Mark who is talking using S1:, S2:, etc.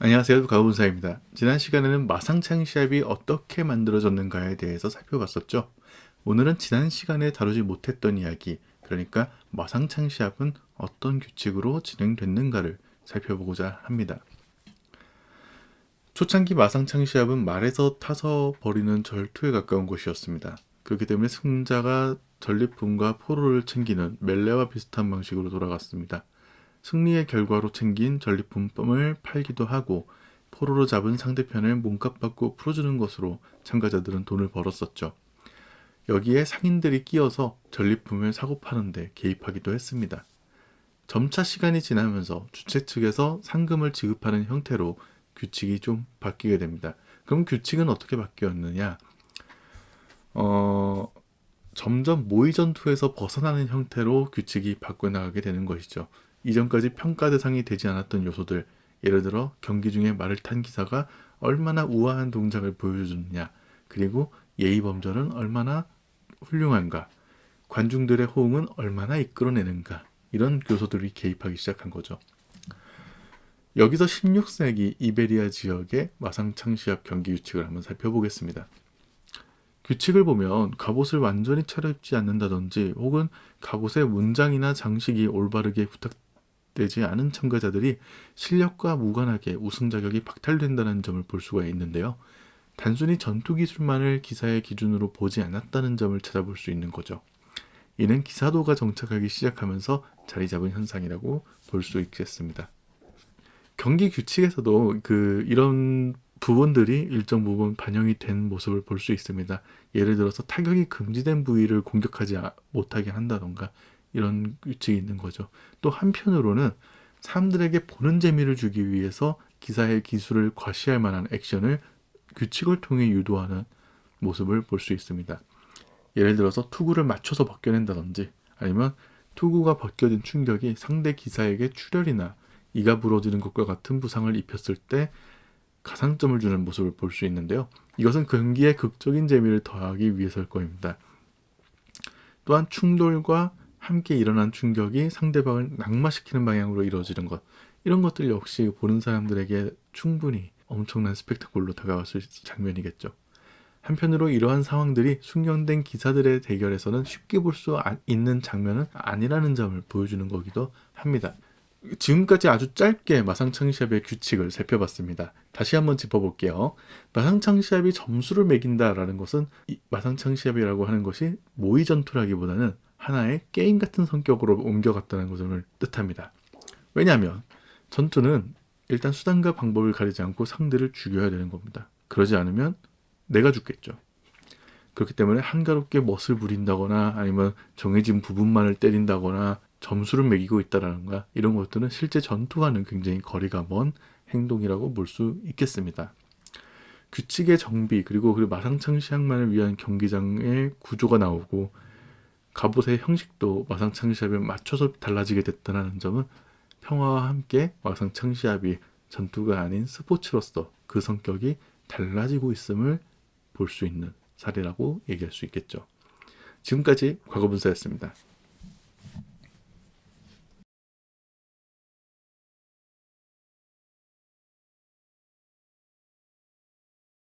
S1: 안녕하세요. 가훈사입니다. 지난 시간에는 마상창 시합이 어떻게 만들어졌는가에 대해서 살펴봤었죠. 오늘은 지난 시간에 다루지 못했던 이야기, 그러니까 마상창 시합은 어떤 규칙으로 진행됐는가를 살펴보고자 합니다. 초창기 마상창 시합은 말에서 타서 벌이는 절투에 가까운 것이었습니다. 그렇기 때문에 승자가 전리품과 포로를 챙기는 멜레와 비슷한 방식으로 돌아갔습니다. 승리의 결과로 챙긴 전리품을 팔기도 하고 포로로 잡은 상대편을 몸값 받고 풀어주는 것으로 참가자들은 돈을 벌었었죠. 여기에 상인들이 끼어서 전리품을 사고 파는데 개입하기도 했습니다. 점차 시간이 지나면서 주최 측에서 상금을 지급하는 형태로 규칙이 좀 바뀌게 됩니다. 그럼 규칙은 어떻게 바뀌었느냐? 어, 점점 모의 전투에서 벗어나는 형태로 규칙이 바꿔나가게 되는 것이죠. 이전까지 평가 대상이 되지 않았던 요소들, 예를 들어 경기 중에 말을 탄 기사가 얼마나 우아한 동작을 보여주느냐, 그리고 예의 범절은 얼마나 훌륭한가, 관중들의 호응은 얼마나 이끌어내는가, 이런 요소들이 개입하기 시작한 거죠. 여기서 16세기 이베리아 지역의 마상창 시합 경기 규칙을 한번 살펴보겠습니다. 규칙을 보면 갑옷을 완전히 차려입지 않는다든지 혹은 갑옷의 문장이나 장식이 올바르게 부탁되지 않은 참가자들이 실력과 무관하게 우승 자격이 박탈된다는 점을 볼 수가 있는데요. 단순히 전투 기술만을 기사의 기준으로 보지 않았다는 점을 찾아볼 수 있는 거죠. 이는 기사도가 정착하기 시작하면서 자리 잡은 현상이라고 볼 수 있겠습니다. 경기 규칙에서도 이런 부분들이 일정 부분 반영이 된 모습을 볼 수 있습니다. 예를 들어서 타격이 금지된 부위를 공격하지 못하게 한다던가 이런 규칙이 있는 거죠. 또 한편으로는 사람들에게 보는 재미를 주기 위해서 기사의 기술을 과시할 만한 액션을 규칙을 통해 유도하는 모습을 볼 수 있습니다. 예를 들어서 투구를 맞춰서 벗겨낸다든지 아니면 투구가 벗겨진 충격이 상대 기사에게 출혈이나 이가 부러지는 것과 같은 부상을 입혔을 때 가산점을 주는 모습을 볼 수 있는데요. 이것은 경기에 극적인 재미를 더하기 위해서일 겁니다. 또한 충돌과 함께 일어난 충격이 상대방을 낙마시키는 방향으로 이루어지는 것, 이런 것들 역시 보는 사람들에게 충분히 엄청난 스펙타클로 다가갈 수 있는 장면이겠죠. 한편으로 이러한 상황들이 숙련된 기사들의 대결에서는 쉽게 볼 수 있는 장면은 아니라는 점을 보여주는 거기도 합니다. 지금까지 아주 짧게 마상창 시합의 규칙을 살펴봤습니다. 다시 한번 짚어볼게요. 마상창 시합이 점수를 매긴다라는 것은 마상창 시합이라고 하는 것이 모의 전투라기보다는 하나의 게임 같은 성격으로 옮겨갔다는 것을 뜻합니다. 왜냐하면 전투는 일단 수단과 방법을 가리지 않고 상대를 죽여야 되는 겁니다. 그러지 않으면 내가 죽겠죠. 그렇기 때문에 한가롭게 멋을 부린다거나 아니면 정해진 부분만을 때린다거나 점수를 매기고 있다라는가 이런 것들은 실제 전투와는 굉장히 거리가 먼 행동이라고 볼 수 있겠습니다. 규칙의 정비 그리고 그 마상창 시합만을 위한 경기장의 구조가 나오고 갑옷의 형식도 마상창 시합에 맞춰서 달라지게 됐다는 점은 평화와 함께 마상창 시합이 전투가 아닌 스포츠로서 그 성격이 달라지고 있음을 볼 수 있는 사례라고 얘기할 수 있겠죠. 지금까지 과거분사였습니다.